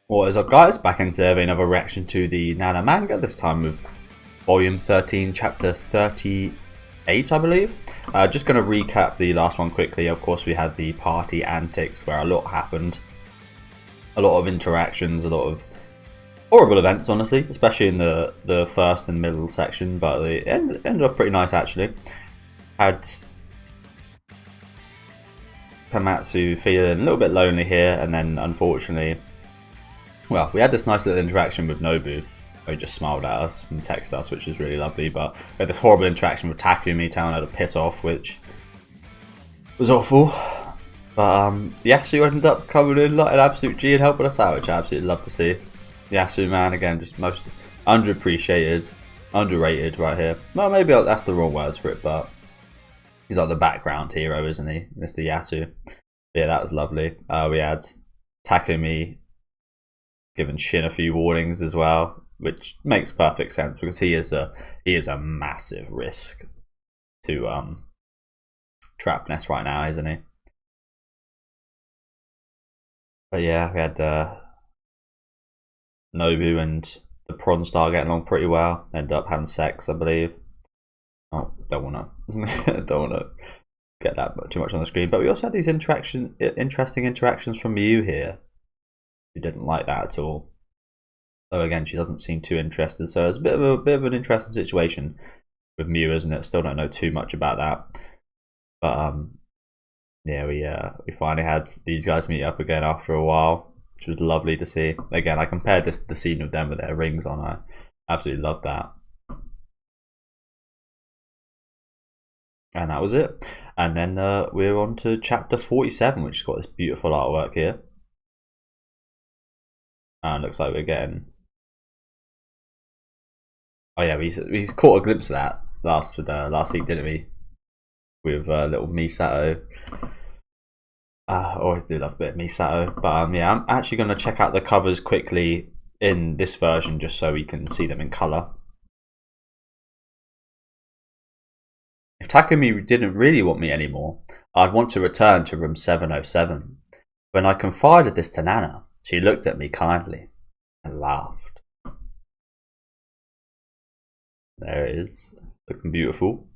What is up, guys? Back into another reaction to the Nana manga, this time with volume 13, chapter 38, I believe. Just going to recap the last one quickly. Of course, we had the party antics where a lot happened. A lot of interactions, a lot of horrible events, honestly, especially in the first and middle section, but they ended up pretty nice, actually. Had Komatsu feeling a little bit lonely here, and then unfortunately, well, we had this nice little interaction with Nobu, where he just smiled at us and texted us, which was really lovely, but we had this horrible interaction with Takumi telling her to piss off, which was awful. But Yasu ended up coming in like an absolute G and helping us out, which I absolutely love to see. Yasu, man, again, just most underappreciated, underrated right here. Well, maybe that's the wrong words for it, but he's like the background hero, isn't he, Mr. Yasu? But yeah, that was lovely. We had Takumi giving Shin a few warnings as well, which makes perfect sense because he is a massive risk to Trap Nest right now, isn't he? But yeah, we had Nobu and the Prawn Star getting along pretty well. Ended up having sex, I believe. Oh, don't wanna get that too much on the screen. But we also had these interesting interactions from Miyu here, who didn't like that at all. So again, she doesn't seem too interested. So it's a bit of an interesting situation with Miyu, isn't it? Still don't know too much about that. But yeah, we finally had these guys meet up again after a while, which was lovely to see. Again, I compared this to the scene with them with their rings on. I absolutely love that. And that was it. And then we're on to chapter 47, which has got this beautiful artwork here. And looks like we're getting. Oh yeah, we caught a glimpse of that last week, didn't we? With little Misato. I always do love a bit of Misato, but yeah, I'm actually going to check out the covers quickly in this version just so we can see them in colour. If Takumi didn't really want me anymore, I'd want to return to room 707. When I confided this to Nana, she looked at me kindly and laughed. There it is, looking beautiful.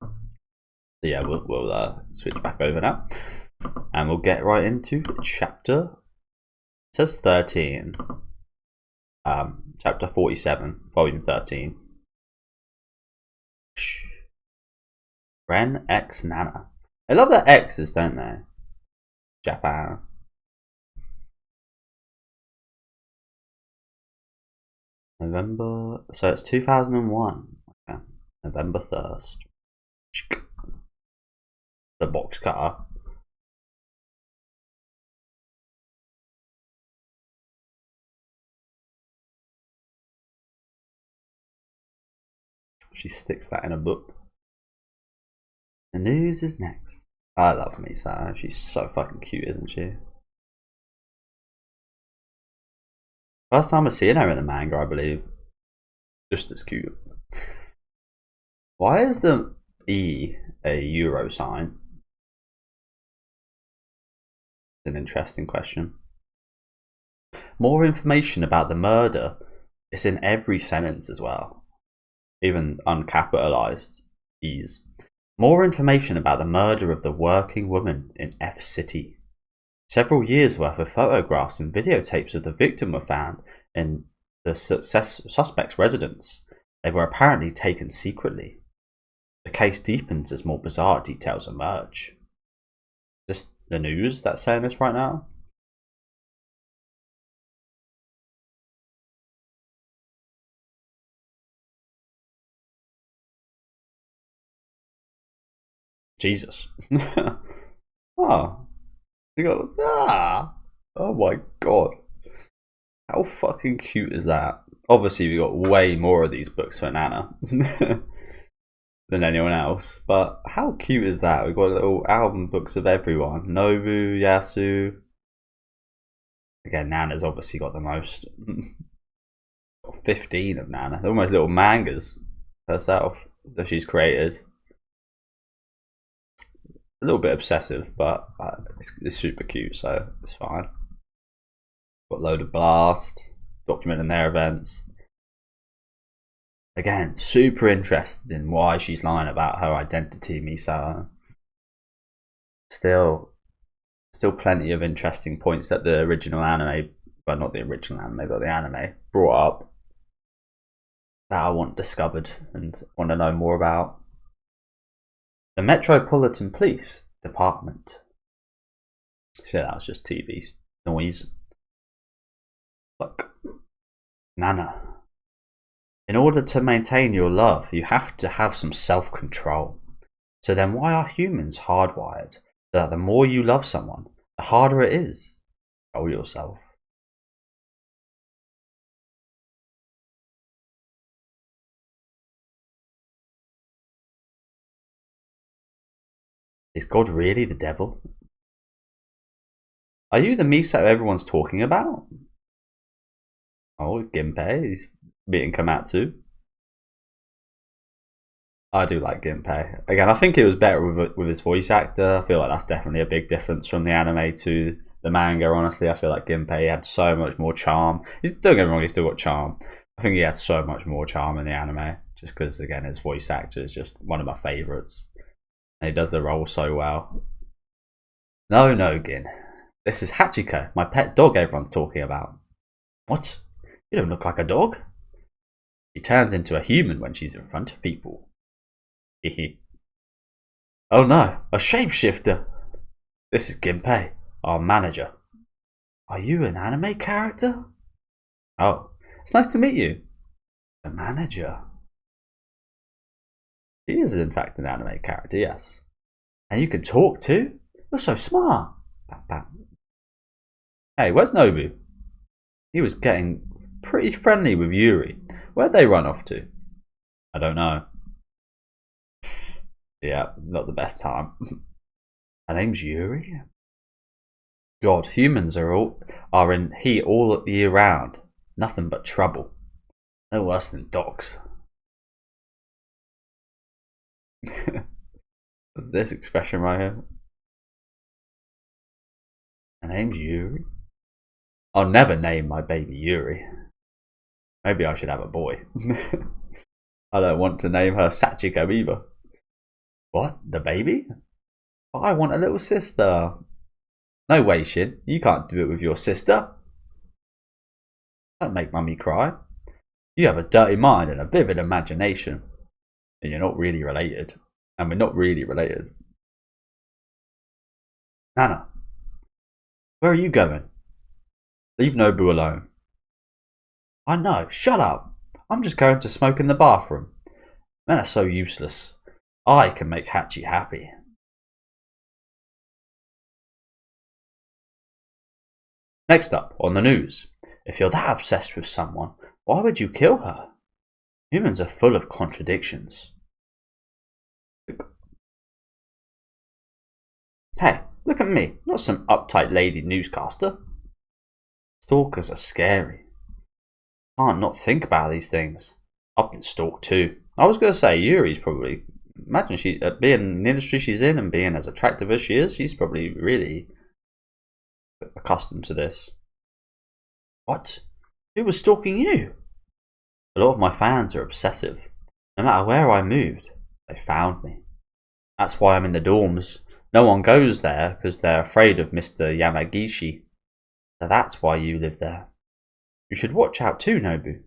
So yeah, we'll switch back over now, and we'll get right into chapter. It says 13, chapter 47, volume 13. Ren X Nana. I love their X's, don't they? Japan. November. So it's 2001. Okay. November 1st. The box cutter. She sticks that in a book. The news is next. I love Misato. She's so fucking cute, isn't she? First time I've seen her in the manga, I believe. Just as cute. Why is the E a euro sign? It's an interesting question. More information about the murder. It's in every sentence as well. Even uncapitalized E's. More information about the murder of the working woman in F City. Several years' worth of photographs and videotapes of the victim were found in the suspect's residence. They were apparently taken secretly. The case deepens as more bizarre details emerge. Is this the news that's saying this right now? Jesus. Oh. He goes, ah. Oh my god. How fucking cute is that? Obviously, we got way more of these books for Nana than anyone else. But how cute is that? We've got little album books of everyone. Nobu, Yasu. Again, Nana's obviously got the most. Got 15 of Nana. They're almost little mangas herself that she's created. A little bit obsessive, but it's super cute, so it's fine. Got a load of blast, documenting their events. Again, super interested in why she's lying about her identity, Misato. Still plenty of interesting points that the original anime, well, not the original anime, but the anime brought up that I want discovered and want to know more about. The Metropolitan Police Department. So that was just TV noise. Look, Nana. In order to maintain your love, you have to have some self-control. So then why are humans hardwired so that the more you love someone, the harder it is to control yourself? Is God really the devil? Are you the Misato everyone's talking about? Oh, Ginpei, he's meeting Komatsu. I do like Ginpei. Again, I think it was better with his voice actor. I feel like that's definitely a big difference from the anime to the manga, honestly. I feel like Ginpei had so much more charm. Don't get me wrong, he's still got charm. I think he had so much more charm in the anime, just because, again, his voice actor is just one of my favourites. And he does the role so well. No, Gin. This is Hachiko, my pet dog everyone's talking about. What? You don't look like a dog. She turns into a human when she's in front of people. Hehe. Oh no, a shapeshifter! This is Ginpei, our manager. Are you an anime character? Oh, it's nice to meet you. The manager. She is in fact an anime character, yes. And you can talk too? You're so smart. Hey, where's Nobu? He was getting pretty friendly with Yuri. Where'd they run off to? I don't know. Yeah, not the best time. Her name's Yuri? God, humans are in heat all year round. Nothing but trouble. No worse than dogs. What's this expression right here? Her name's Yuri? I'll never name my baby Yuri. Maybe I should have a boy. I don't want to name her Sachiko either. What? The baby? I want a little sister. No way, Shin. You can't do it with your sister. Don't make mummy cry. You have a dirty mind and a vivid imagination. And you're not really related. And we're not really related. Nana, where are you going? Leave Nobu alone. I know, shut up. I'm just going to smoke in the bathroom. Men are so useless. I can make Hachi happy. Next up, on the news. If you're that obsessed with someone, why would you kill her? Humans are full of contradictions. Hey, look at me, not some uptight lady newscaster. Stalkers are scary. Can't not think about these things. I've been stalked too. I was going to say, Yuri's probably... Imagine she being in the industry she's in and being as attractive as she is, she's probably really accustomed to this. What? Who was stalking you? A lot of my fans are obsessive. No matter where I moved, they found me. That's why I'm in the dorms. No one goes there because they're afraid of Mr. Yamagishi. So that's why you live there. You should watch out too, Nobu.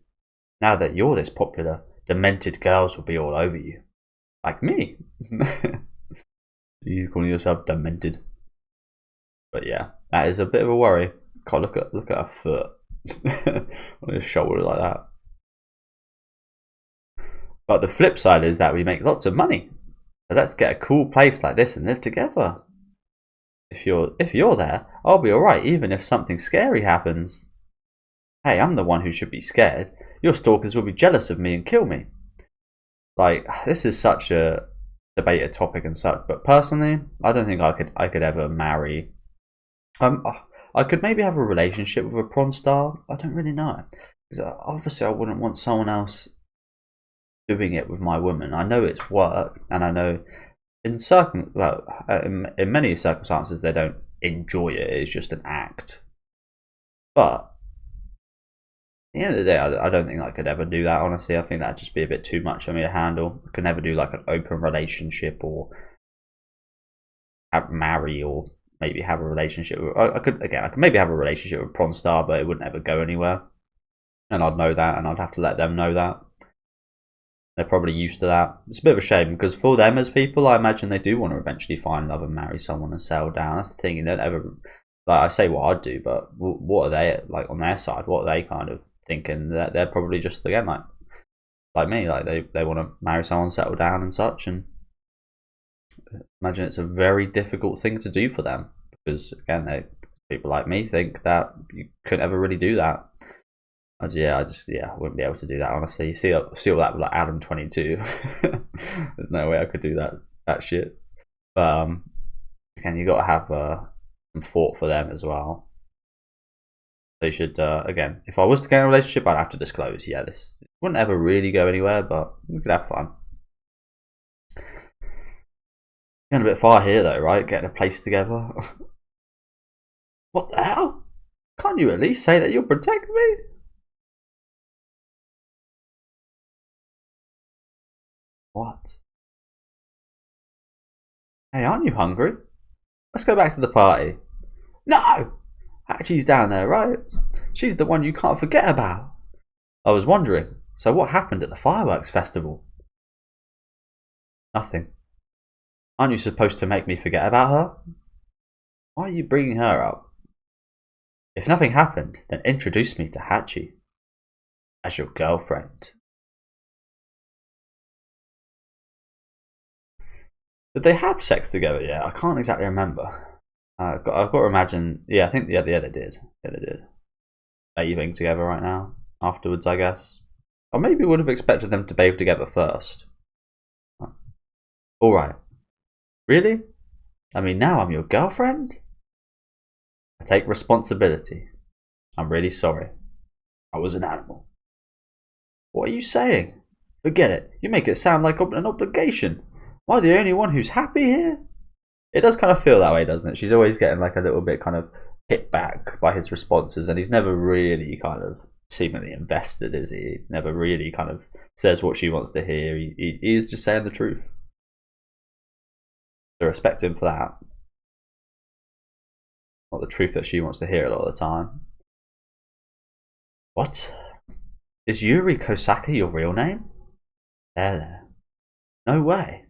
Now that you're this popular, demented girls will be all over you. Like me. You calling yourself demented. But yeah, that is a bit of a worry. God, look at her foot. On his shoulder like that. But the flip side is that we make lots of money. So let's get a cool place like this and live together. If you're there, I'll be alright even if something scary happens. Hey, I'm the one who should be scared. Your stalkers will be jealous of me and kill me. Like, this is such a debated topic and such, but personally, I don't think I could ever marry. I could maybe have a relationship with a porn star. I don't really know, because obviously I wouldn't want someone else doing it with my woman. I know it's work, and I know in many circumstances they don't enjoy it. It's just an act. But the end of the day, I don't think I could ever do that, honestly. I think that'd just be a bit too much for me to handle. I could never do like an open relationship or marry or maybe have a relationship. I could maybe have a relationship with Prawn Star, but it wouldn't ever go anywhere. And I'd know that, and I'd have to let them know that. They're probably used to that. It's a bit of a shame, because for them as people, I imagine they do want to eventually find love and marry someone and settle down. That's the thing. You don't ever, like, I say what I'd do, but what are they, like, on their side? What are they kind of thinking? That they're probably just, again, like me, like they want to marry someone, settle down and such, and imagine it's a very difficult thing to do for them, because again, people like me think that you couldn't ever really do that. I wouldn't be able to do that, honestly. You see all that with like Adam 22. There's no way I could do that shit. But again, you got to have some thought for them as well. They should, again, if I was to get in a relationship, I'd have to disclose. Yeah, this wouldn't ever really go anywhere, but we could have fun. Getting a bit far here though, right? Getting a place together. What the hell? Can't you at least say that you'll protect me? What? Hey, aren't you hungry? Let's go back to the party. No! Hachi's down there, right? She's the one you can't forget about. I was wondering, so what happened at the fireworks festival? Nothing. Aren't you supposed to make me forget about her? Why are you bringing her up? If nothing happened, then introduce me to Hachi as your girlfriend. Did they have sex together yet? I can't exactly remember. I've got to imagine. Yeah, I think they did. Yeah, they did. Bathing together right now. Afterwards, I guess. Or maybe would have expected them to bathe together first. All right. Really? I mean, now I'm your girlfriend? I take responsibility. I'm really sorry. I was an animal. What are you saying? Forget it. You make it sound like an obligation. Am I the only one who's happy here? It does kind of feel that way, doesn't it? She's always getting like a little bit kind of hit back by his responses, and he's never really kind of seemingly invested, is he? Never really kind of says what she wants to hear. He's just saying the truth. So respect him for that. Not the truth that she wants to hear a lot of the time. What? Is Yuri Kosaka your real name? There. No way.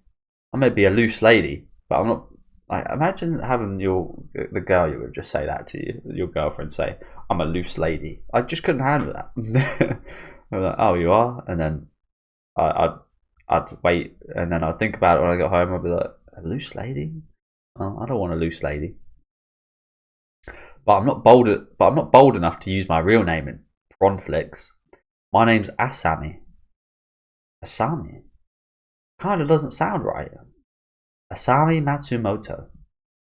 I may be a loose lady, but I'm not. Like, imagine having the girl you would just say that to you, your girlfriend say, "I'm a loose lady." I just couldn't handle that. I'm like, "Oh, you are," and then I'd wait, and then I'd think about it when I got home. I'd be like, "A loose lady? Oh, I don't want a loose lady." But I'm not bold enough to use my real name in Prawnflix. My name's Asami. Asami? Kinda doesn't sound right. Asami Matsumoto.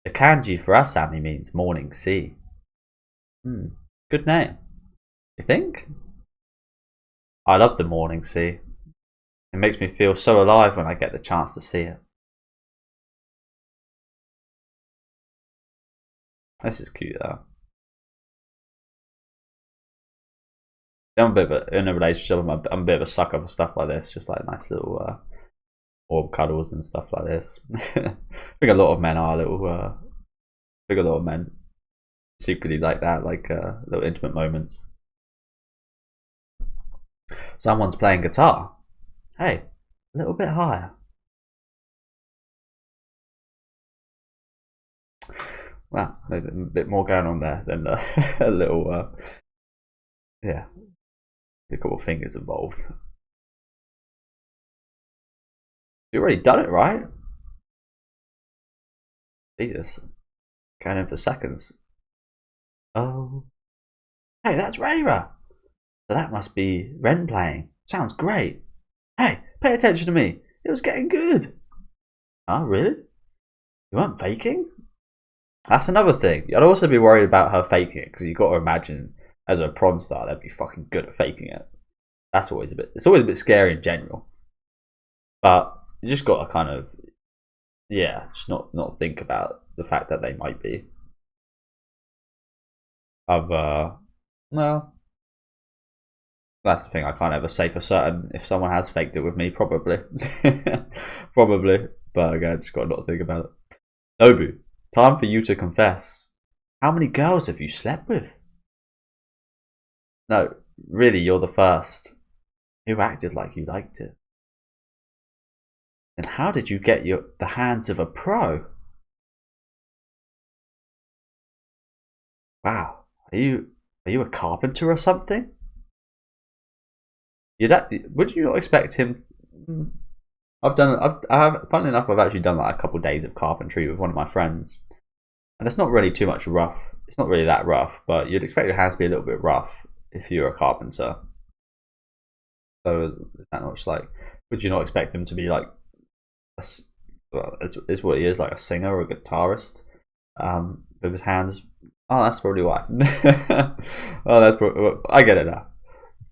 The kanji for Asami means morning sea. Good name. You think? I love the morning sea. It makes me feel so alive when I get the chance to see it. This is cute though. I'm a bit of in a relationship. I'm a bit of a sucker for stuff like this. Just like nice little warm cuddles and stuff like this. I think a lot of men are I think a lot of men secretly like that, like little intimate moments. Someone's playing guitar. Hey, a little bit higher. Well, a bit more going on there than a little, yeah, a couple of fingers involved. You already done it, right? Jesus, going in for seconds. Oh, hey, that's Reira. So that must be Ren playing. Sounds great. Hey, pay attention to me. It was getting good. Oh, really? You weren't faking? That's another thing. I'd also be worried about her faking it, because you've got to imagine as a prawn star, they'd be fucking good at faking it. That's always it's always a bit scary in general. But you just got to kind of, yeah, just not think about the fact that they might be. Well, That's the thing, I can't ever say for certain if someone has faked it with me, probably. Probably. But again, just got to not think about it. Nobu, time for you to confess. How many girls have you slept with? No, really, you're the first. Who acted like you liked it? And how did you get the hands of a pro? Wow, are you a carpenter or something? Would you not expect him? Funnily enough, I've actually done like a couple of days of carpentry with one of my friends, and it's not really too much rough. It's not really that rough, but you'd expect your hands to be a little bit rough if you're a carpenter. So is that not just like? Would you not expect him to be like? Is what he is, like a singer or a guitarist, with his hands. Oh, that's probably why. Oh, that's probably, I get it now,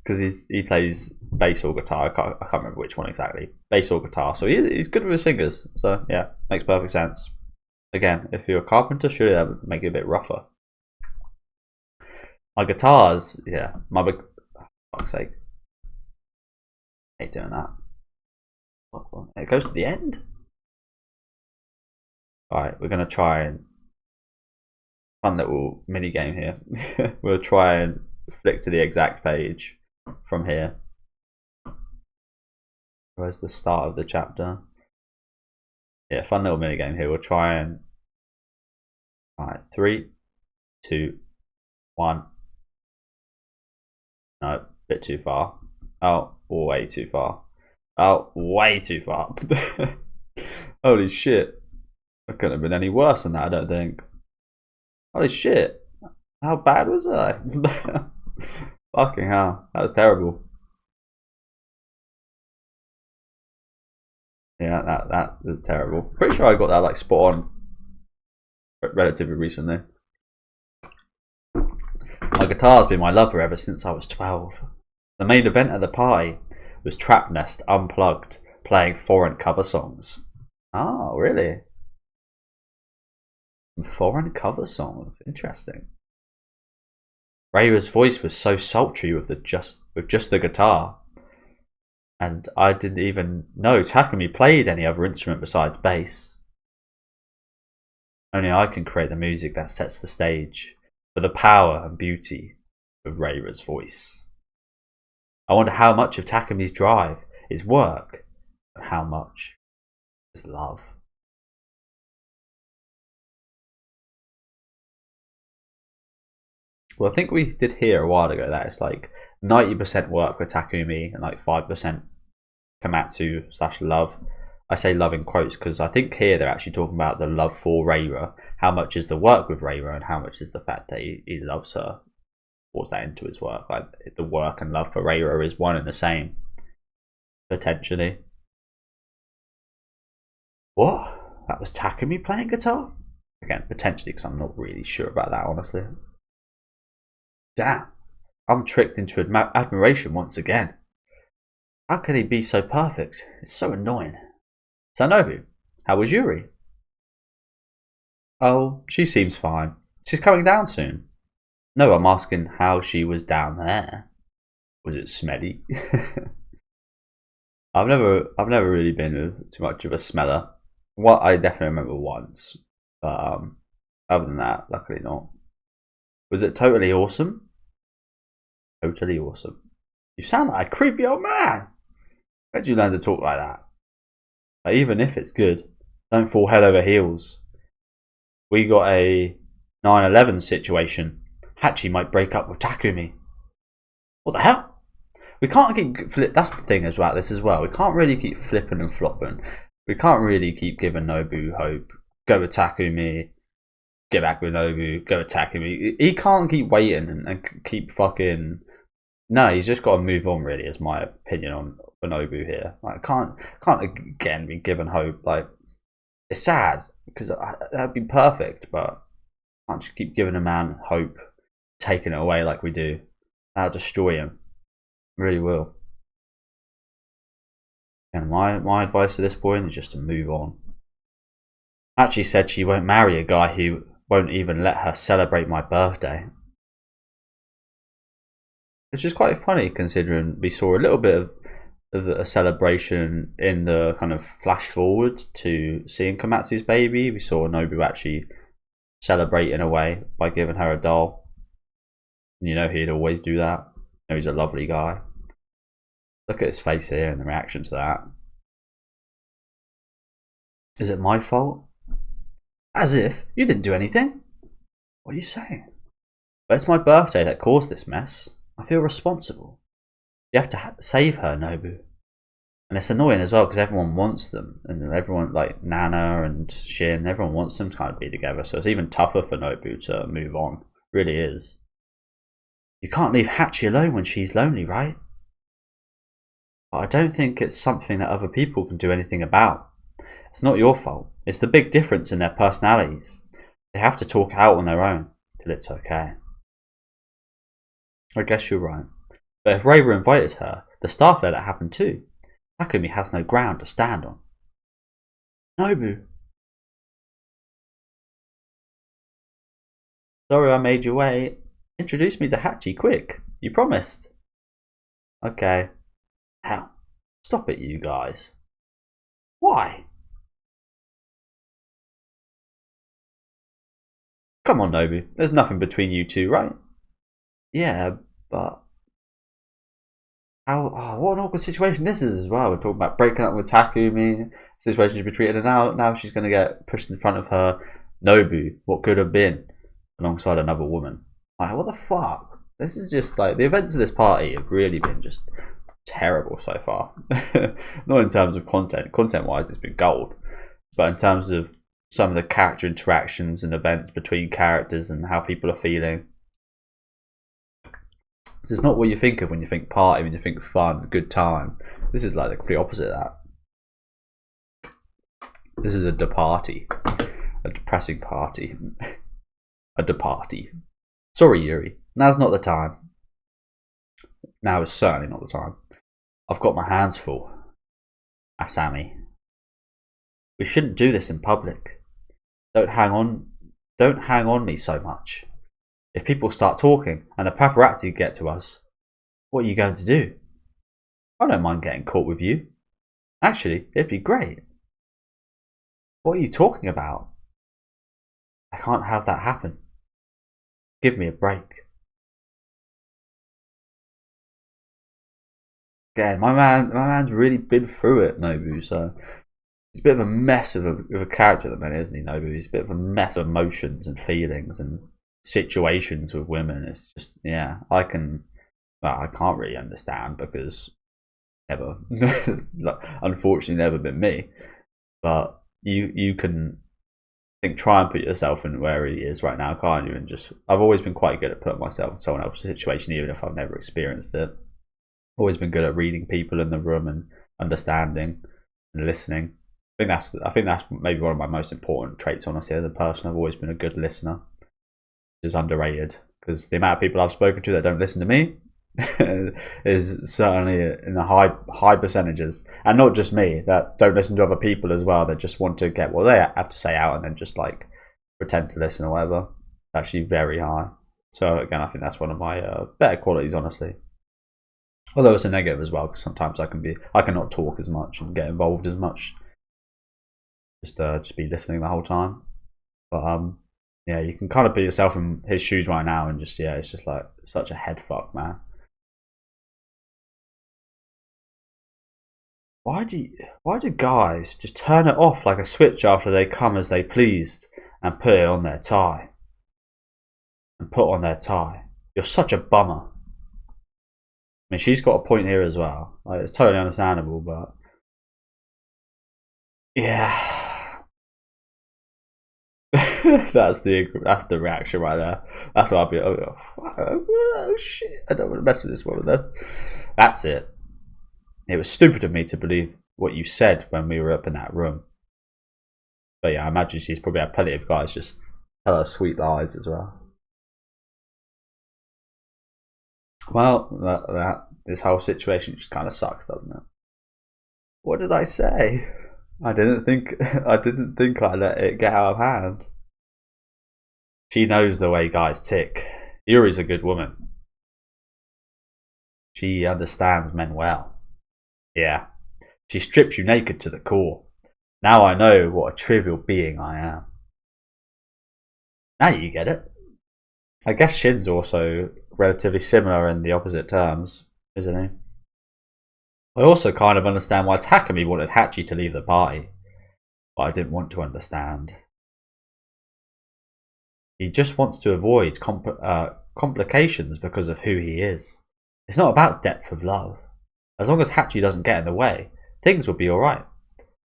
because he plays bass or guitar. I can't remember which one exactly. Bass or guitar. So he's good with his fingers. So yeah, makes perfect sense. Again, if you're a carpenter, surely that would make it a bit rougher. My guitars, yeah, oh, fuck's sake, I hate doing that. It goes to the end. Alright, we're gonna try and fun little mini game here. We'll try and flick to the exact page from here. Where's the start of the chapter? Yeah, fun little mini game here. We'll try and alright, 3, 2, 1. No, a bit too far. Oh, way too far. Oh, way too far. Holy shit. That couldn't have been any worse than that, I don't think. Holy shit. How bad was I? Fucking hell. That was terrible. Yeah, that was terrible. Pretty sure I got that like spot on relatively recently. My guitar's been my lover ever since I was 12. The main event at the party was Trap Nest Unplugged, playing foreign cover songs. Oh, really? Foreign cover songs, interesting. Rayra's voice was so sultry with just the guitar, and I didn't even know Takumi played any other instrument besides bass. Only I can create the music that sets the stage for the power and beauty of Rayra's voice. I wonder how much of Takumi's drive is work, and how much is love. Well, I think we did hear a while ago that it's like 90% work for Takumi and like 5% Komatsu / love. I say love in quotes because I think here they're actually talking about the love for Rayra. How much is the work with Rayra and how much is the fact that he loves her? Pours that into his work. Like the work and love for Rayra is one and the same. Potentially. What? That was Takumi playing guitar? Again, potentially because I'm not really sure about that, honestly. Damn, I'm tricked into admiration once again. How can he be so perfect? It's so annoying. Sanobu, how was Yuri? Oh, she seems fine. She's coming down soon. No, I'm asking how she was down there. Was it smelly? I've never really been too much of a smeller. What I definitely remember once, but other than that, luckily not. Was it totally awesome? Totally awesome. You sound like a creepy old man. Where did you learn to talk like that? But even if it's good, don't fall head over heels. We got a 9/11 situation. Hachi might break up with Takumi. What the hell? We can't keep that's the thing about this as well. We can't really keep flipping and flopping. We can't really keep giving Nobu hope. Go with Takumi. Get back with Nobu. Go with Takumi. He can't keep waiting and keep fucking. No, he's just got to move on. Really, is my opinion on Nobu here. Like, can't again be given hope. Like, it's sad because that'd be perfect, but can't just keep giving a man hope, taking it away like we do. That'll destroy him. Really will. And my advice at this point is just to move on. Actually said she won't marry a guy who won't even let her celebrate my birthday. which is quite funny considering we saw a little bit of a celebration in the kind of flash forward to seeing Komatsu's baby. We saw Nobu actually celebrate in a way by giving her a doll. And you know he'd always do that. You know, he's a lovely guy. Look at his face here and the reaction to that. Is it my fault? As if you didn't do anything. What are you saying? But it's my birthday that caused this mess. I feel responsible. You have to save her, Nobu. And it's annoying as well because everyone wants them. And everyone, like Nana and Shin, everyone wants them to kind of be together. So it's even tougher for Nobu to move on. It really is. You can't leave Hachi alone when she's lonely, right? But I don't think it's something that other people can do anything about. It's not your fault. It's the big difference in their personalities. They have to talk out on their own till it's okay. I guess you're right. But if Reiwa invited her, the staff let it happen too. Takumi has no ground to stand on. Nobu. Sorry I made you wait. Introduce me to Hachi, quick. You promised. Okay. Hell. Stop it, you guys. Why? Come on, Nobu. There's nothing between you two, right? Yeah, but... what an awkward situation this is as well. We're talking about breaking up with Takumi, situation she's been treated, and now she's going to get pushed in front of her Nobu, what could have been, alongside another woman. Like, what the fuck? This is just like, the events of this party have really been just terrible so far. Not in terms of content. Content-wise, it's been gold. But in terms of some of the character interactions and events between characters and how people are feeling. This is not what you think of when you think party, when you think fun, good time. This is like the complete opposite of that. This is a de-party. A depressing party. A de-party. Sorry, Yuri. Now's not the time. Now is certainly not the time. I've got my hands full. Asami. We shouldn't do this in public. Don't hang on me so much. If people start talking and the paparazzi get to us, what are you going to do? I don't mind getting caught with you. Actually, it'd be great. What are you talking about? I can't have that happen. Give me a break. Again, my man's really been through it, Nobu, so he's a bit of a mess of a character at the minute, isn't he, Nobu? He's a bit of a mess of emotions and feelings and situations with women. It's just, yeah, I can't really understand because never, unfortunately, never been me. But you can try and put yourself in where he is right now, can't you? And just, I've always been quite good at putting myself in someone else's situation, even if I've never experienced it. Always been good at reading people in the room and understanding and listening. I think that's maybe one of my most important traits, honestly, as a person. I've always been a good listener. Is underrated because the amount of people I've spoken to that don't listen to me is certainly in the high percentages, and not just me, that don't listen to other people as well, that just want to get what they have to say out and then just like pretend to listen or whatever. It's actually very high. So again, I think that's one of my better qualities, honestly, although it's a negative as well because sometimes I cannot talk as much and get involved as much, just be listening the whole time. But yeah, you can kind of put yourself in his shoes right now and just, yeah, it's just like such a head fuck, man. Why do guys just turn it off like a switch after they come as they pleased and put it on their tie? And put on their tie. You're such a bummer. I mean, she's got a point here as well. Like, it's totally understandable, but yeah. that's the reaction right there. That's what I'll be. Oh shit! I don't want to mess with this woman. Though. That's it. It was stupid of me to believe what you said when we were up in that room. But yeah, I imagine she's probably had plenty of guys just tell her sweet lies as well. Well, this whole situation just kind of sucks, doesn't it? What did I say? I didn't think I let it get out of hand. She knows the way guys tick. Yuri's a good woman. She understands men well. Yeah, she strips you naked to the core. Now I know what a trivial being I am. Now you get it. I guess Shin's also relatively similar in the opposite terms, isn't he? I also kind of understand why Takumi wanted Hachi to leave the party, but I didn't want to understand. He just wants to avoid complications because of who he is. It's not about depth of love. As long as Hachi doesn't get in the way, things will be alright.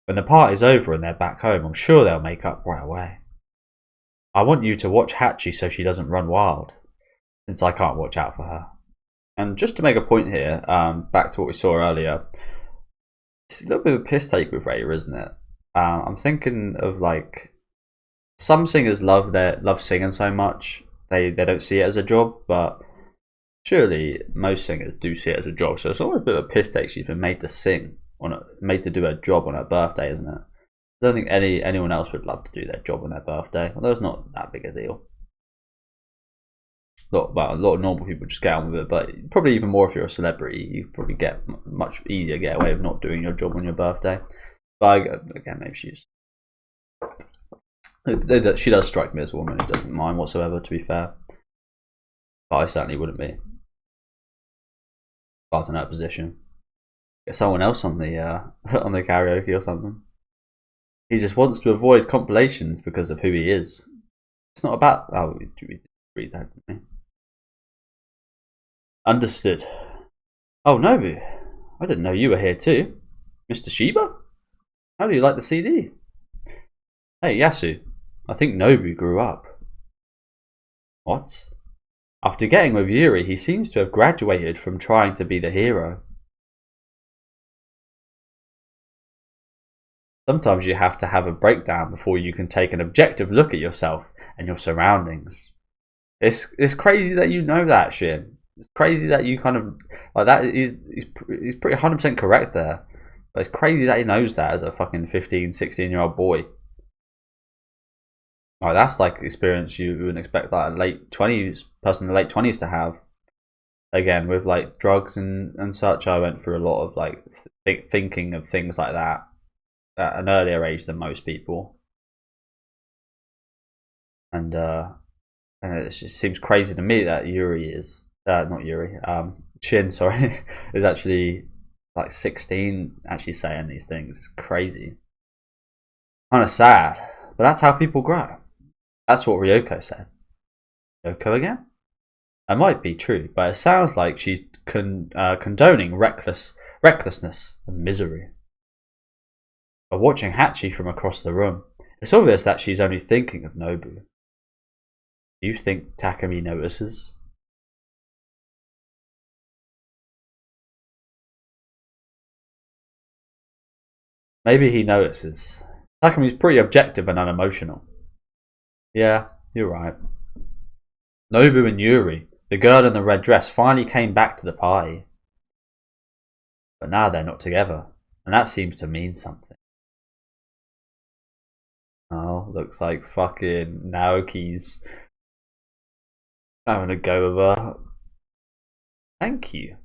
When the party's over and they're back home, I'm sure they'll make up right away. I want you to watch Hachi so she doesn't run wild, since I can't watch out for her. And just to make a point here, back to what we saw earlier, it's a little bit of a piss take with Raya, isn't it? I'm thinking of like some singers love singing so much they don't see it as a job, but surely most singers do see it as a job. So it's almost a bit of a piss take. She's been made to sing made to do her job on her birthday, isn't it? I don't think anyone else would love to do their job on their birthday, although it's not that big a deal. A lot of normal people just get on with it, but probably even more if you're a celebrity, you probably get much easier get away with not doing your job on your birthday. But again, maybe she does strike me as a woman who doesn't mind whatsoever, to be fair. But I certainly wouldn't be if I was in her position. Get someone else on the on the karaoke or something. He just wants to avoid compilations because of who he is. It's not about. Oh, we read that, didn't we? Understood. Oh, Nobu, I didn't know you were here too. Mr. Shiba? How do you like the CD? Hey, Yasu, I think Nobu grew up. What? After getting with Yuri, he seems to have graduated from trying to be the hero. Sometimes you have to have a breakdown before you can take an objective look at yourself and your surroundings. It's crazy that you know that, Shin. It's crazy that you kind of like that. He's pretty 100% correct there, but it's crazy that he knows that as a fucking 15, 16-year-old boy. Like that's like experience you wouldn't expect like a late 20s person in the late 20s to have. Again, with like drugs and such, I went through a lot of like thinking of things like that at an earlier age than most people, and it just seems crazy to me that Yuri is. Not Yuri, Shin, sorry, is actually like 16, actually saying these things. It's crazy. Kind of sad, but that's how people grow. That's what Ryoko said. Ryoko again? That might be true, but it sounds like she's condoning recklessness and misery. But watching Hachi from across the room, it's obvious that she's only thinking of Nobu. Do you think Takumi notices? Maybe he notices. Takumi's pretty objective and unemotional. Yeah, you're right. Nobu and Yuri, the girl in the red dress, finally came back to the party. But now they're not together, and that seems to mean something. Oh, looks like fucking Naoki's having a go with her. Thank you.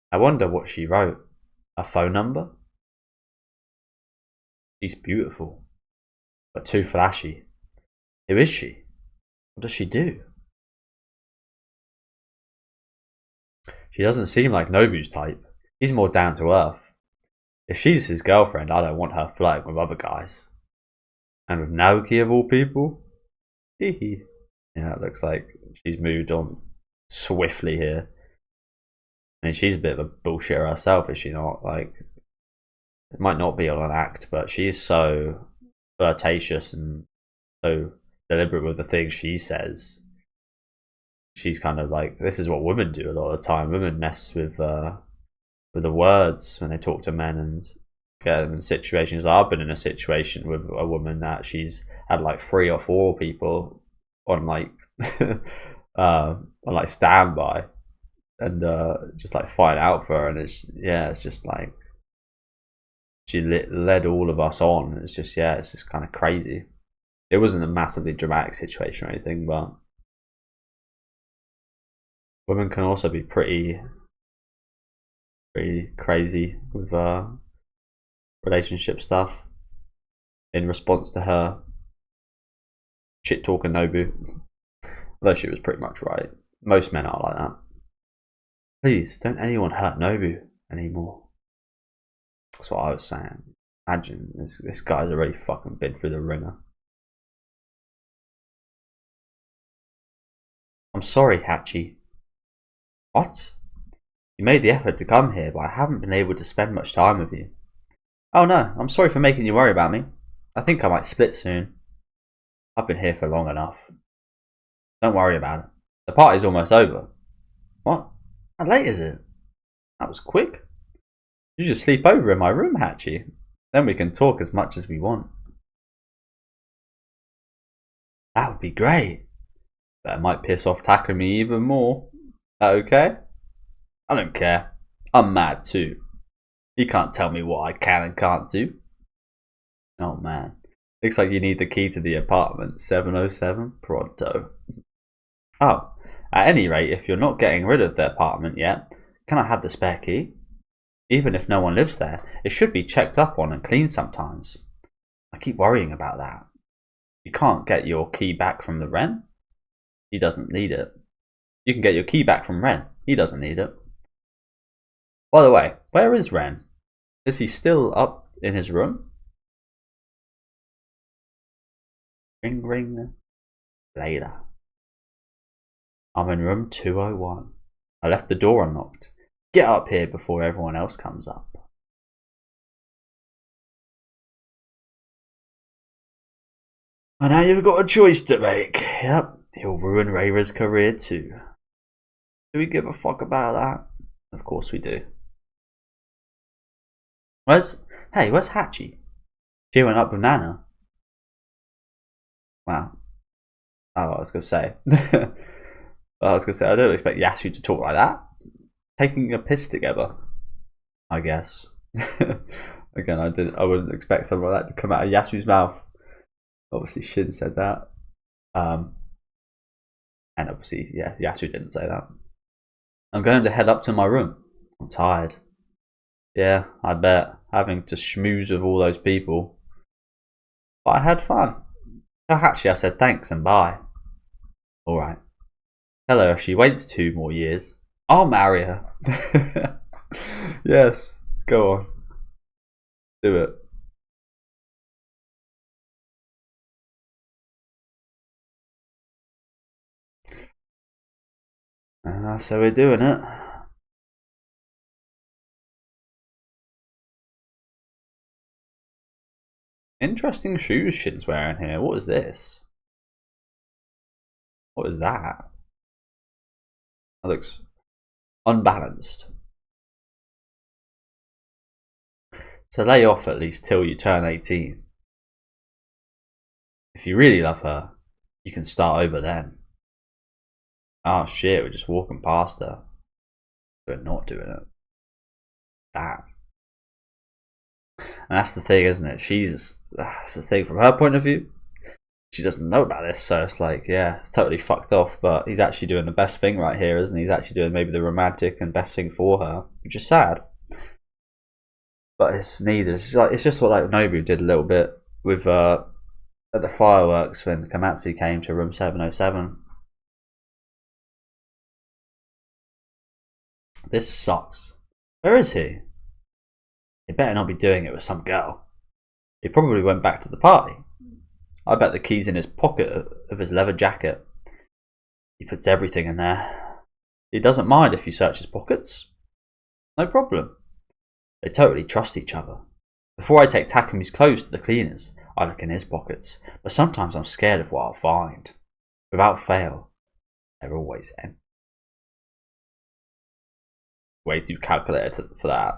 I wonder what she wrote. A phone number? She's beautiful, but too flashy. Who is she? What does she do? She doesn't seem like Nobu's type. He's more down to earth. If she's his girlfriend, I don't want her flirting with other guys. And with Naoki of all people? Hee. Yeah, it looks like she's moved on swiftly here. I mean, she's a bit of a bullshitter herself, is she not? Like, it might not be on an act, but she's so flirtatious and so deliberate with the things she says. She's kind of like, this is what women do a lot of the time. Women mess with the words when they talk to men and get them in situations. I've been in a situation with a woman that she's had like 3 or 4 people on like on like standby and just like fighting out for her, and it's just like she led all of us on. It's just kind of crazy. It wasn't a massively dramatic situation or anything, but women can also be pretty pretty crazy with relationship stuff in response to her shit talking Nobu. Although she was pretty much right. Most men are like that. Please, don't anyone hurt Nobu anymore. That's what I was saying. Imagine, this guy's already fucking been through the ringer. I'm sorry, Hachi. What? You made the effort to come here, but I haven't been able to spend much time with you. Oh no, I'm sorry for making you worry about me. I think I might split soon. I've been here for long enough. Don't worry about it. The party's almost over. What? How late is it? That was quick. You just sleep over in my room, Hachi. Then we can talk as much as we want. That would be great. But it might piss off Takumi even more. That okay? I don't care. I'm mad too. You can't tell me what I can and can't do. Oh man. Looks like you need the key to the apartment. 707 Pronto. Oh, at any rate, if you're not getting rid of the apartment yet, can I have the spare key? Even if no one lives there, it should be checked up on and cleaned sometimes. I keep worrying about that. You can't get your key back from the Ren? He doesn't need it. You can get your key back from Ren. He doesn't need it. By the way, where is Ren? Is he still up in his room? Ring ring. Later. I'm in room 201. I left the door unlocked. Get up here before everyone else comes up. And now you've got a choice to make. Yep, he'll ruin Reira's career too. Do we give a fuck about that? Of course we do. Where's Hachi? She went up with Nana. Wow. Oh, I was gonna say. I don't expect Yasu to talk like that. Taking a piss together, I guess. Again, I wouldn't expect something like that to come out of Yasu's mouth. Obviously, Shin said that. And obviously, yeah, Yasu didn't say that. I'm going to head up to my room. I'm tired. Yeah, I bet. Having to schmooze with all those people. But I had fun. Actually, I said thanks and bye. Alright. Tell her if she waits 2 more years, I'll marry her. Yes, go on. Do it. So we're doing it. Interesting shoes Shin's wearing here. What is this? What is that? That looks unbalanced. So lay off at least till you turn 18. If you really love her, you can start over then. Oh shit, we're just walking past her. We're not doing it. Damn. And that's the thing, isn't it? That's the thing from her point of view. She doesn't know about this, so it's like, yeah, it's totally fucked off. But he's actually doing the best thing right here, isn't he? He's actually doing maybe the romantic and best thing for her, which is sad. But it's needed. It's just what like Nobu did a little bit with at the fireworks when Komatsu came to room 707. This sucks. Where is he? He better not be doing it with some girl. He probably went back to the party. I bet the key's in his pocket of his leather jacket. He puts everything in there. He doesn't mind if you search his pockets. No problem. They totally trust each other. Before I take Takumi's clothes to the cleaners, I look in his pockets, but sometimes I'm scared of what I'll find. Without fail, they're always empty. Way too calculated for that.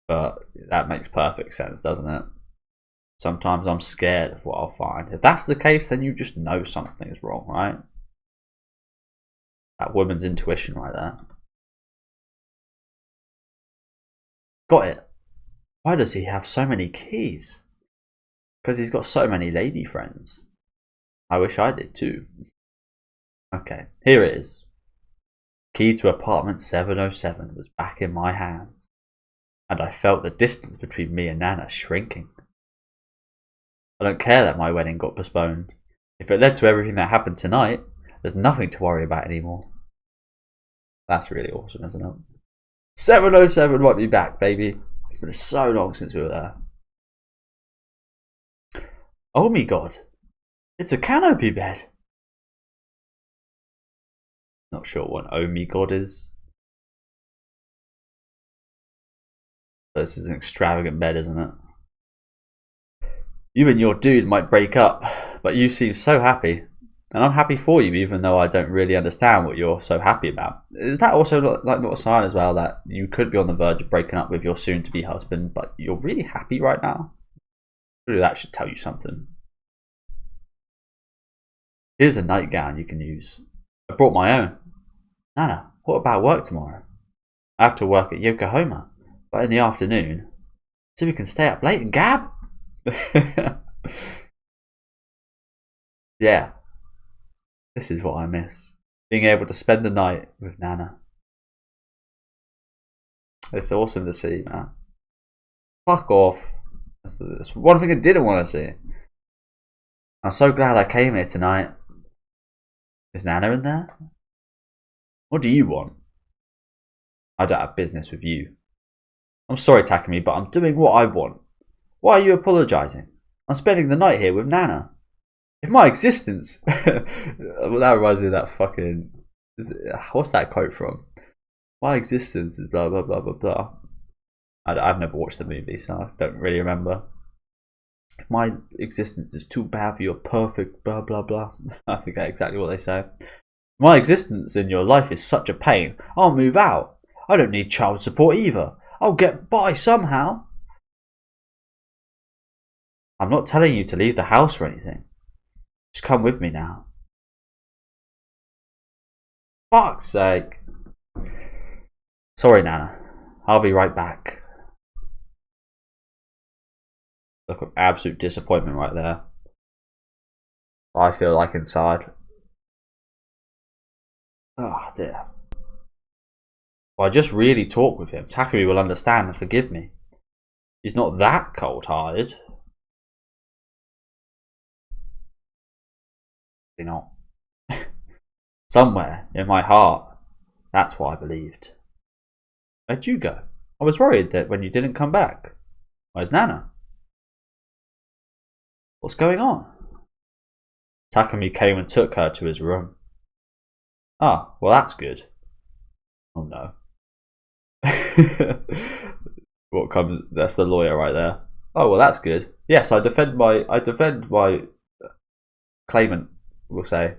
But that makes perfect sense, doesn't it? Sometimes I'm scared of what I'll find. If that's the case, then you just know something is wrong, right? That woman's intuition right there. Got it. Why does he have so many keys? Because he's got so many lady friends. I wish I did too. Okay, here it is. key to apartment 707 was back in my hands, and I felt the distance between me and Nana shrinking. I don't care that my wedding got postponed. If it led to everything that happened tonight, there's nothing to worry about anymore. That's really awesome, isn't it? 707 might be back, baby. It's been so long since we were there. Oh me god, it's a canopy bed. Not sure what an oh me god is. But this is an extravagant bed, isn't it? You and your dude might break up, but you seem so happy. And I'm happy for you, even though I don't really understand what you're so happy about. Is that also not a sign as well that you could be on the verge of breaking up with your soon-to-be husband, but you're really happy right now? Surely that should tell you something. Here's a nightgown you can use. I brought my own. Nana, what about work tomorrow? I have to work at Yokohama, but in the afternoon, so we can stay up late and gab? Yeah. This is what I miss. Being able to spend the night with Nana. It's awesome to see, man. Fuck off. That's one thing I didn't want to see. I'm so glad I came here tonight. Is Nana in there? What do you want? I don't have business with you. I'm sorry, Takumi, but I'm doing what I want. Why are you apologising? I'm spending the night here with Nana. If my existence... Well, that reminds me of that fucking... What's that quote from? My existence is blah blah blah blah blah. I've never watched the movie, so I don't really remember. If my existence is too bad for your perfect blah blah blah. I forget exactly what they say. My existence in your life is such a pain. I'll move out. I don't need child support either. I'll get by somehow. I'm not telling you to leave the house or anything. Just come with me now. Fuck's sake. Sorry, Nana. I'll be right back. Look of absolute disappointment right there. I feel like inside. Oh dear. If I just really talk with him, Takumi will understand and forgive me. He's not that cold-hearted. You know, somewhere in my heart, that's what I believed. Where'd you go? I was worried that when you didn't come back. Where's Nana? What's going on? Takumi came and took her to his room. Ah, well that's good. Oh no. What comes? That's the lawyer right there. Oh well, that's good. Yes, I defend my claimant. We'll say,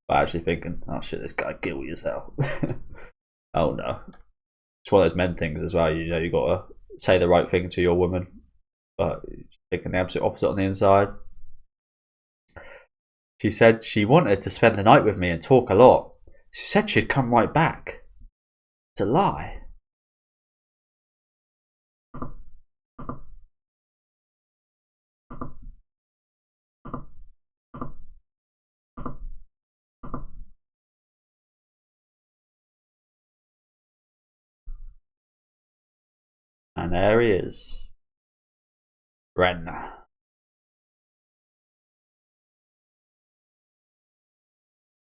but actually thinking, oh shit, this guy guilty as hell. Oh no, it's one of those men things as well. You know, you gotta say the right thing to your woman, but thinking the absolute opposite on the inside. She said she wanted to spend the night with me and talk a lot. She said she'd come right back. It's a lie. And there he is. Ren.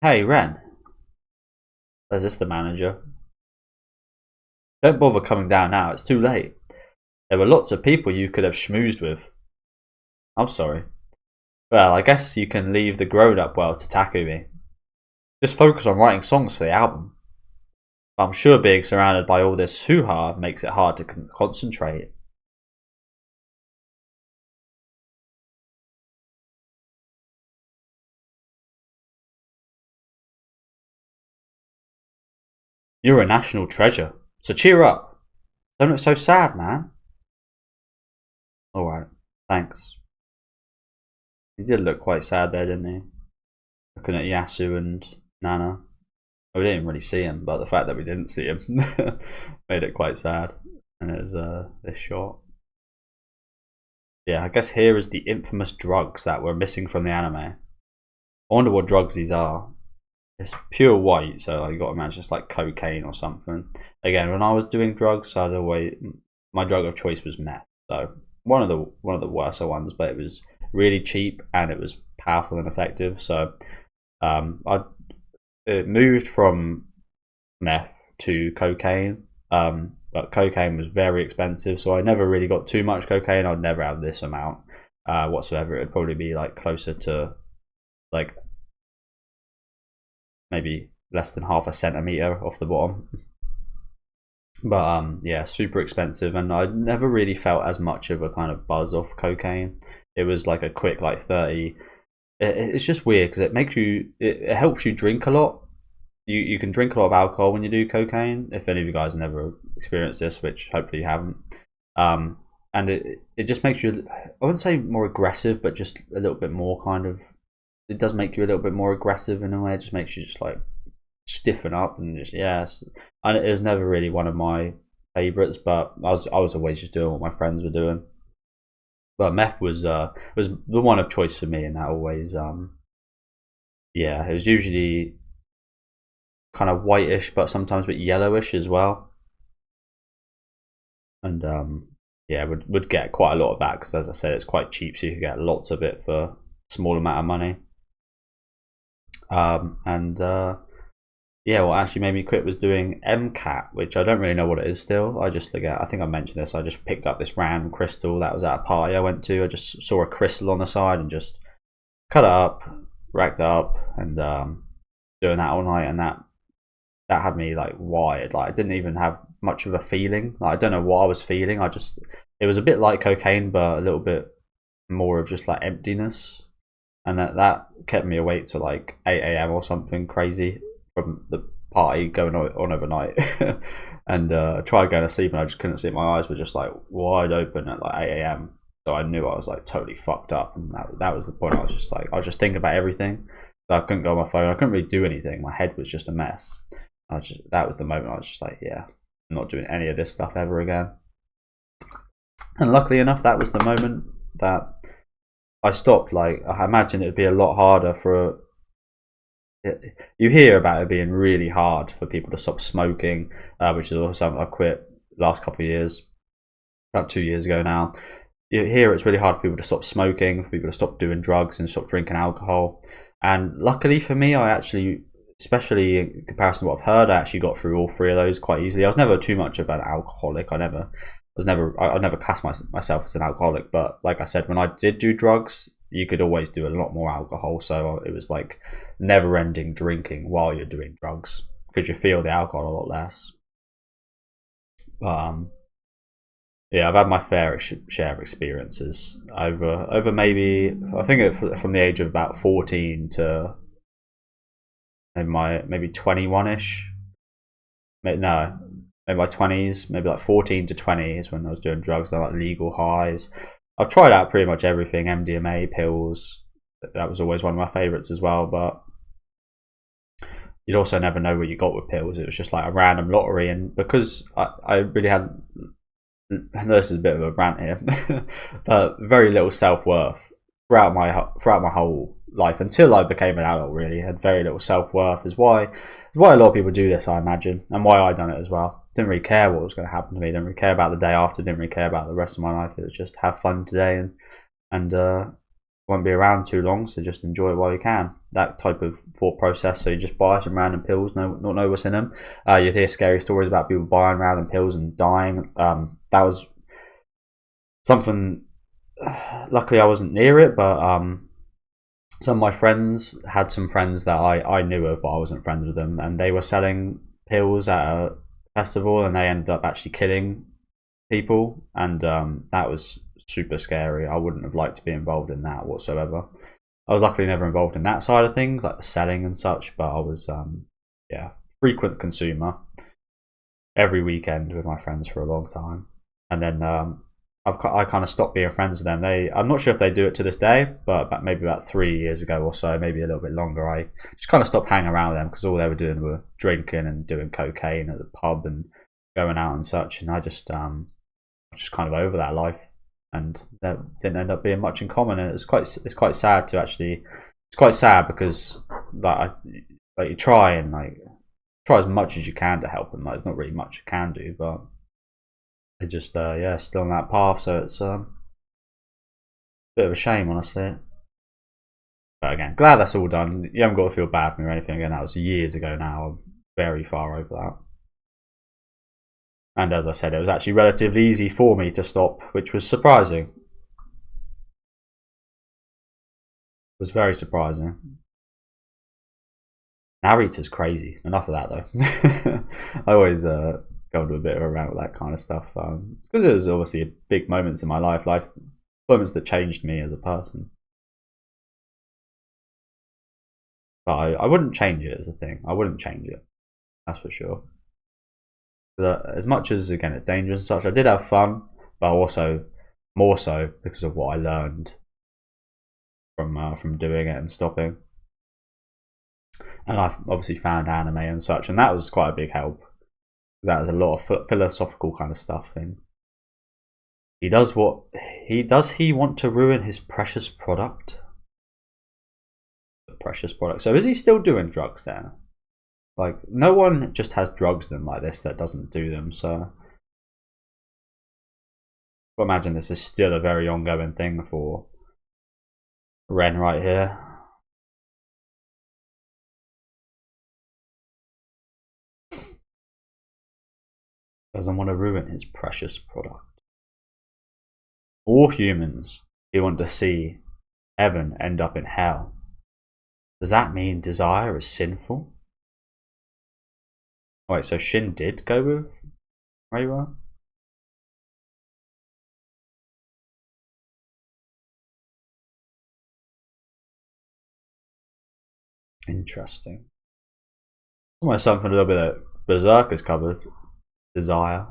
Hey, Ren. Is this the manager? Don't bother coming down now, it's too late. There were lots of people you could have schmoozed with. I'm sorry. Well, I guess you can leave the grown-up world to Takumi. Just focus on writing songs for the album. I'm sure being surrounded by all this hoo-ha makes it hard to concentrate. You're a national treasure, so cheer up. Don't look so sad, man. Alright, thanks. He did look quite sad there, didn't he? Looking at Yasu and Nana. We didn't really see him, but the fact that we didn't see him made it quite sad. And it was this shot. Yeah, I guess here is the infamous drugs that were missing from the anime. I wonder what drugs these are. it's pure white, so like, you got to imagine it's like cocaine or something. Again, when I was doing drugs, my drug of choice was meth. So one of the worser ones, but it was really cheap and it was powerful and effective. So I it moved from meth to cocaine. But cocaine was very expensive, so I never really got too much cocaine. I'd never have this amount whatsoever. It'd probably be like closer to like maybe less than half a centimeter off the bottom. But yeah, super expensive, and I never really felt as much of a kind of buzz off cocaine. It was like a quick like 30. It's just weird because it makes you it helps you drink a lot. You can drink a lot of alcohol when you do cocaine. If any of you guys have never experienced this, which hopefully you haven't, and it just makes you, I wouldn't say more aggressive, but just a little bit more kind of, it does make you a little bit more aggressive in a way. It just makes you just like stiffen up and just, yes. And it was never really one of my favorites, but I was always just doing what my friends were doing. But meth was the one of choice for me, and that always yeah, it was usually kind of whitish, but sometimes a bit yellowish as well. And yeah, would get quite a lot of that because, as I said, it's quite cheap, so you can get lots of it for a small amount of money. And yeah, what actually made me quit was doing MCAT, which I don't really know what it is still. I think I mentioned this. I just picked up this random crystal that was at a party I went to. I just saw a crystal on the side and just cut it up, racked it up, and doing that all night, and that had me like wired. Like I didn't even have much of a feeling. Like I don't know what I was feeling. It was a bit like cocaine, but a little bit more of just like emptiness, and that kept me awake till like 8 a.m. or something crazy from the party going on overnight. And I tried going to sleep and I just couldn't sleep. My eyes were just like wide open at like 8 a.m. So I knew I was like totally fucked up, and that was the point. I was just thinking about everything. So I couldn't go on my phone. I couldn't really do anything. My head was just a mess. That was the moment I was just like, yeah, I'm not doing any of this stuff ever again. And luckily enough, that was the moment that I stopped. Like I imagine it'd be a lot harder you hear about it being really hard for people to stop smoking, which is also something I quit last couple of years, about 2 years ago now. You hear it's really hard for people to stop smoking, for people to stop doing drugs and stop drinking alcohol. And luckily for me, I actually, especially in comparison to what I've heard, I actually got through all three of those quite easily. I was never too much of an alcoholic. I never classed myself as an alcoholic. But like I said, when I did do drugs, you could always do a lot more alcohol. So it was like never-ending drinking while you're doing drugs because you feel the alcohol a lot less. But yeah, I've had my fair share of experiences over maybe, I think from the age of about 14 to maybe 21ish. No, maybe my 20s, maybe like 14 to 20 is when I was doing drugs. They're like legal highs. I've tried out pretty much everything, MDMA, pills. That was always one of my favourites as well, but you'd also never know where you got with pills. It was just like a random lottery, and because I really hadn't, I know this is a bit of a rant here, but very little self-worth throughout my whole life until I became an adult. Really had very little self-worth. Is why a lot of people do this, I imagine, and why I done it as well. Didn't really care what was going to happen to me. Didn't really care about the day after. Didn't really care about the rest of my life. It was just have fun today, and won't be around too long, so just enjoy it while you can. That type of thought process. So you just buy some random pills, not know what's in them. You'd hear scary stories about people buying random pills and dying. That was something. Luckily, I wasn't near it, but some of my friends had some friends that I knew of, but I wasn't friends with them, and they were selling pills at a festival, and they ended up actually killing people, and that was super scary. I wouldn't have liked to be involved in that whatsoever. I was luckily never involved in that side of things, like the selling and such, but I was yeah, frequent consumer every weekend with my friends for a long time. And then I kind of stopped being friends with them. I'm not sure if they do it to this day, but maybe about 3 years ago or so, maybe a little bit longer, I just kind of stopped hanging around with them because all they were doing were drinking and doing cocaine at the pub and going out and such. And I just kind of over that life, and there didn't end up being much in common. And it's quite sad to actually. It's quite sad because like Like you try and like try as much as you can to help them. Like there's not really much you can do, but they just yeah, still on that path. So it's a bit of a shame, honestly. But again, glad that's all done. You haven't got to feel bad for me or anything. Again, that was years ago now. I'm very far over that. And as I said, it was actually relatively easy for me to stop, which was surprising. It was very surprising. Narrator's crazy. Enough of that though. I always go into a bit of a rant with that kind of stuff. It's because it was obviously big moments in my life moments that changed me as a person. But I wouldn't change it as a thing. I wouldn't change it. That's for sure. But as much as, again, it's dangerous and such, I did have fun, but also more so because of what I learned from doing it and stopping. And I've obviously found anime and such, and that was quite a big help. That was a lot of philosophical kind of stuff in. He does what he want to ruin his precious product? The precious product. So is he still doing drugs then? Like, no one just has drugs then like this that doesn't do them, so I imagine this is still a very ongoing thing for Ren right here. Doesn't want to ruin his precious product. All humans who want to see heaven end up in hell. Does that mean desire is sinful? Oh, wait, so Shin did go with Reiwa? Interesting. Almost something a little bit that Berserk has covered. Desire.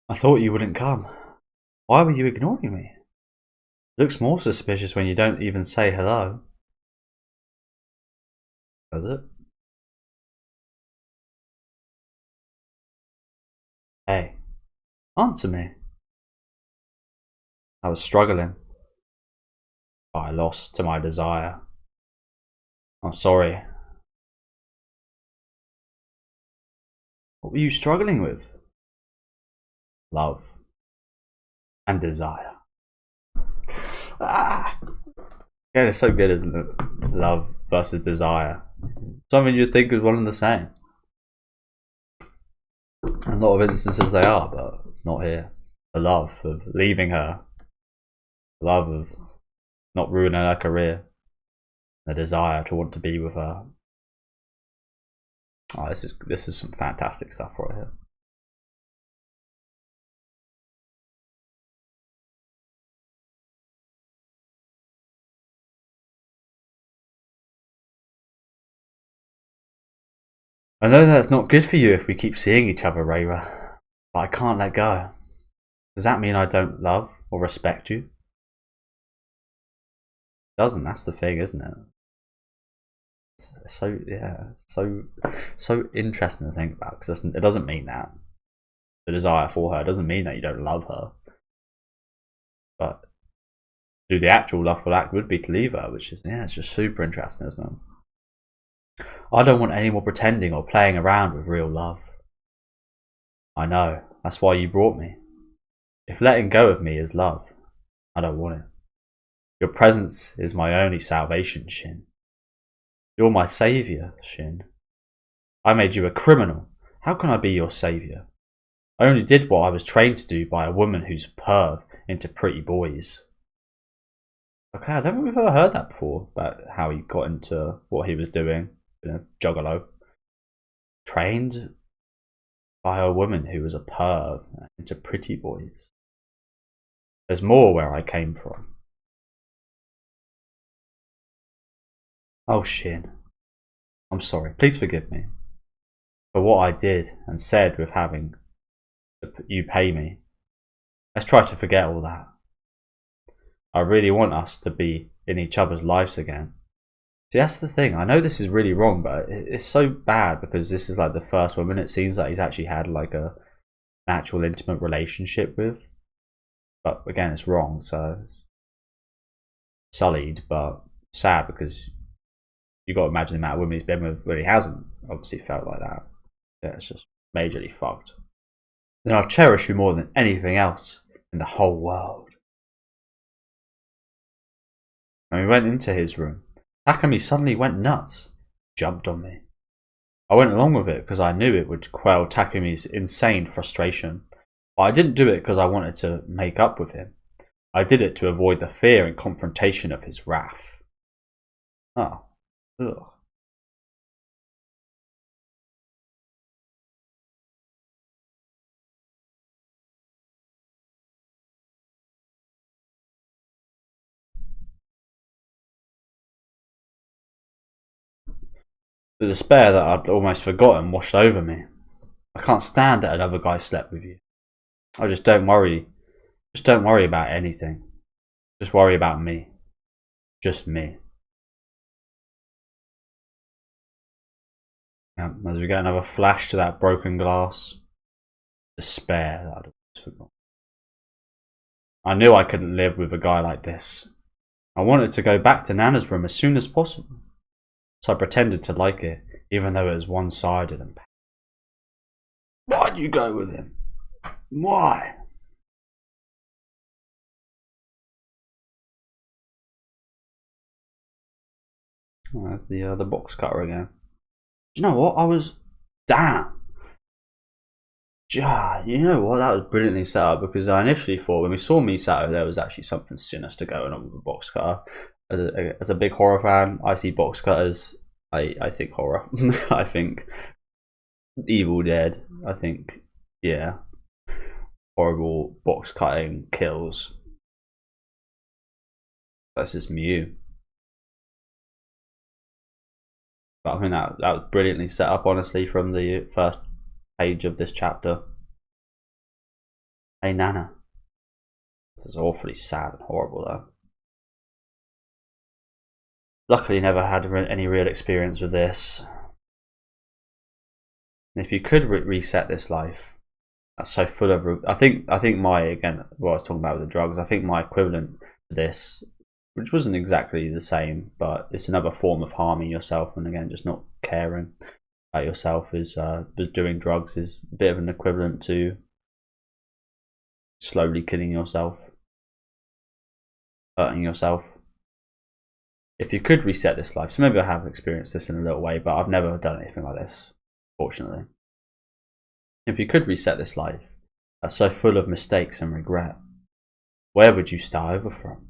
I thought you wouldn't come. Why were you ignoring me? It looks more suspicious when you don't even say hello. Does it? Hey, answer me. I was struggling, but I lost to my desire. I'm sorry. What were you struggling with? Love and desire. Ah. Yeah, it's so good, isn't it? Love versus desire. Something you'd think is one and the same. In a lot of instances they are, but not here. The love of leaving her. The love of not ruining her career. The desire to want to be with her. Oh, this is some fantastic stuff right here. I know that's not good for you if we keep seeing each other, Reiwa, but I can't let go. Does that mean I don't love or respect you? It doesn't, that's the thing, isn't it? It's so, yeah, so interesting to think about, because it doesn't mean that. The desire for her doesn't mean that you don't love her. But the actual loveful act would be to leave her, which is, yeah, it's just super interesting, isn't it? I don't want any more pretending or playing around with real love. I know, that's why you brought me. If letting go of me is love, I don't want it. Your presence is my only salvation, Shin. You're my saviour, Shin. I made you a criminal. How can I be your saviour? I only did what I was trained to do by a woman who's perv into pretty boys. Okay, I don't think we've ever heard that before, about how he got into what he was doing. Juggalo. Trained by a woman who was a perv into pretty boys. There's more where I came from. Oh, Shin. I'm sorry. Please forgive me for what I did and said with having you pay me. Let's try to forget all that. I really want us to be in each other's lives again. See, that's the thing. I know this is really wrong, but it's so bad because this is like the first woman it seems like he's actually had like an actual intimate relationship with. But again, it's wrong, so it's sullied, but sad because you got to imagine the amount of women he's been with when he hasn't obviously felt like that. Yeah, it's just majorly fucked. Then I'll cherish you more than anything else in the whole world. When we went into his room, Takumi suddenly went nuts, jumped on me. I went along with it because I knew it would quell Takumi's insane frustration, but I didn't do it because I wanted to make up with him. I did it to avoid the fear and confrontation of his wrath. Oh. Ugh. The despair that I'd almost forgotten washed over me. I can't stand that another guy slept with you. I just don't worry. Just don't worry about anything. Just worry about me. Just me. As we get another flash to that broken glass. Despair that I'd almost forgotten. I knew I couldn't live with a guy like this. I wanted to go back to Nana's room as soon as possible. So I pretended to like it, even though it was one-sided and painful. Why'd you go with him? Why? Oh, that's the box cutter again. Do you know what? I was... Damn. You know what? That was brilliantly set up because I initially thought when we saw Misato there was actually something sinister going on with the box cutter. As a big horror fan, I see box cutters. I think horror. I think Evil Dead. I think, yeah, horrible box cutting kills. That's just Mew. But I think that was brilliantly set up, honestly, from the first page of this chapter. Hey Nana. This is awfully sad and horrible though. Luckily never had any real experience with this. If you could reset this life, that's so full of... I think my, again, what I was talking about with the drugs, I think my equivalent to this, which wasn't exactly the same, but it's another form of harming yourself, and again, just not caring about yourself, is doing drugs is a bit of an equivalent to slowly killing yourself, hurting yourself. If you could reset this life, so maybe I have experienced this in a little way, but I've never done anything like this, fortunately. If you could reset this life, that's so full of mistakes and regret, where would you start over from?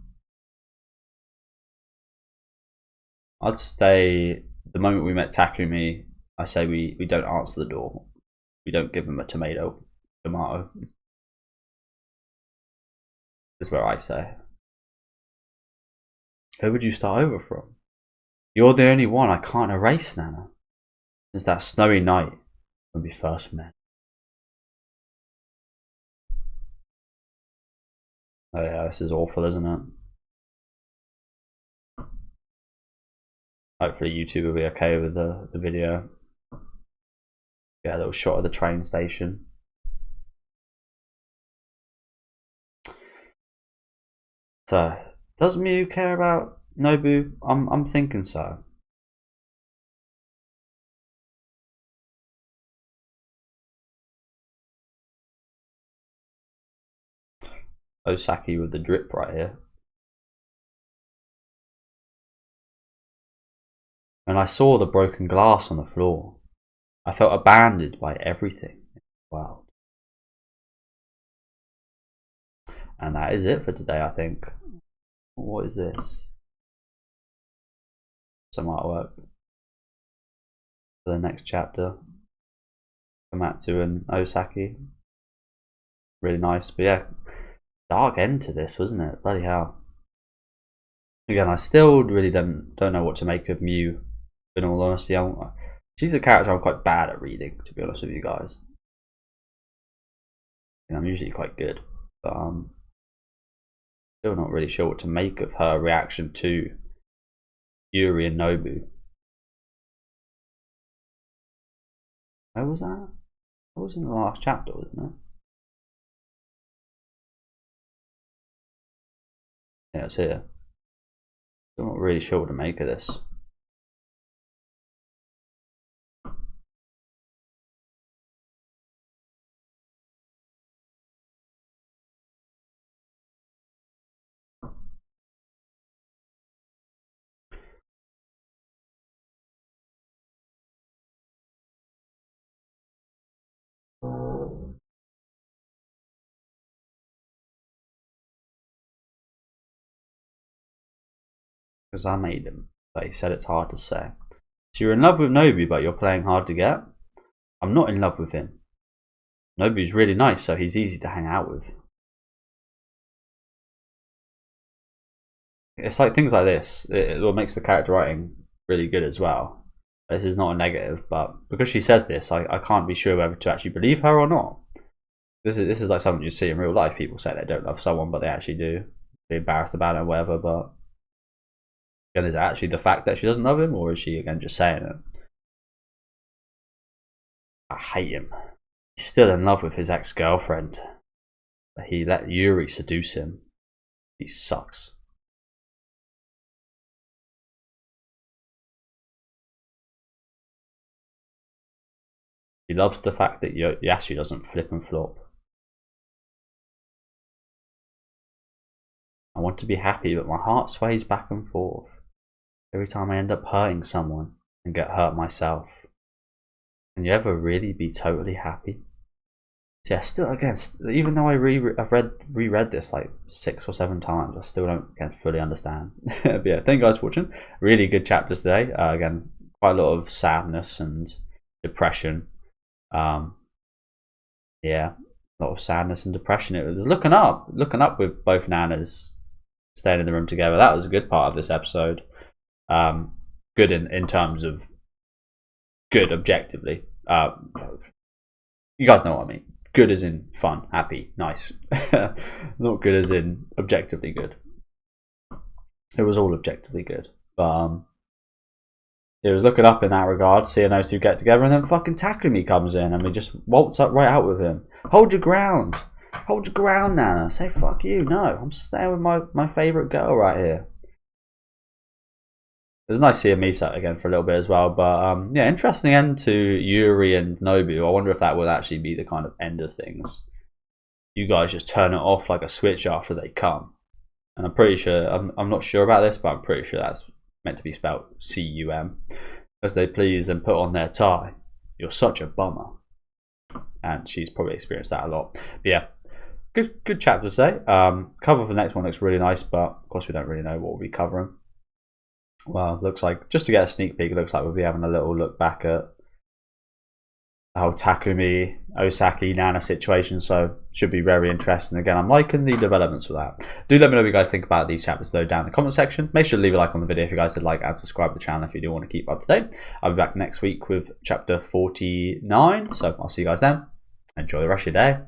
I'd say the moment we met Takumi, I say we don't answer the door. We don't give him a tomato. Is where I say. Who would you start over from? You're the only one I can't erase, Nana. Since that snowy night when we first met. Oh yeah, this is awful, isn't it? Hopefully YouTube will be okay with the video. Yeah, a little shot of the train station. So, does Mew care about Nobu? I'm thinking so. Osaki with the drip right here. When I saw the broken glass on the floor, I felt abandoned by everything in the world. And that is it for today, I think. What is this? Some artwork for the next chapter. Komatsu and Osaki. Really nice, but yeah, dark end to this, wasn't it? Bloody hell. Again, I still really don't know what to make of Mew, in all honesty. She's a character I'm quite bad at reading, to be honest with you guys. And I'm usually quite good, but still not really sure what to make of her reaction to Yuri and Nobu. Where was that? That was in the last chapter, wasn't it? Yeah, it's here. Still not really sure what to make of this. Because I made him, but he said it's hard to say. So you're in love with Nobu, but you're playing hard to get? I'm not in love with him. Nobu's really nice, so he's easy to hang out with. It's like things like this. It what makes the character writing really good as well. This is not a negative, but because she says this, I can't be sure whether to actually believe her or not. This is like something you see in real life. People say they don't love someone, but they actually do. They're embarrassed about it or whatever, but again, is it actually the fact that she doesn't love him, or is she again just saying it? I hate him. He's still in love with his ex-girlfriend. But he let Yuri seduce him. He sucks. He loves the fact that Yasu doesn't flip and flop. I want to be happy, but my heart sways back and forth. Every time I end up hurting someone and get hurt myself. Can you ever really be totally happy? So yeah, still again, even though I've reread this like 6 or 7 times, I still don't again fully understand. But yeah, thank you guys for watching. Really good chapters today. Again, quite a lot of sadness and depression. Yeah, a lot of sadness and depression. It was looking up with both Nanas staying in the room together. That was a good part of this episode. Good in terms of good objectively. You guys know what I mean. Good as in fun, happy, nice. Not good as in objectively good. It was all objectively good, but it was looking up in that regard, seeing those two get together, and then fucking Takumi comes in and we just waltz up right out with him. Hold your ground. Hold your ground, Nana. Say fuck you. No, I'm staying with my favourite girl right here. It was nice seeing Misa again for a little bit as well, but yeah, interesting end to Yuri and Nobu. I wonder if that will actually be the kind of end of things. You guys just turn it off like a switch after they come. And I'm pretty sure, I'm not sure about this, but I'm pretty sure that's meant to be spelled C-U-M. As they please and put on their tie. You're such a bummer. And she's probably experienced that a lot. But yeah, good chapter today. Cover for the next one looks really nice, but of course we don't really know what we'll be covering. Well, looks like, just to get a sneak peek, it looks like we'll be having a little look back at the whole Takumi, Osaki, Nana situation, so should be very interesting. Again, I'm liking the developments for that. Do let me know what you guys think about these chapters though down in the comment section. Make sure to leave a like on the video if you guys did like, and subscribe to the channel if you do want to keep up to date. I'll be back next week with chapter 49, so I'll see you guys then. Enjoy the rest of your day.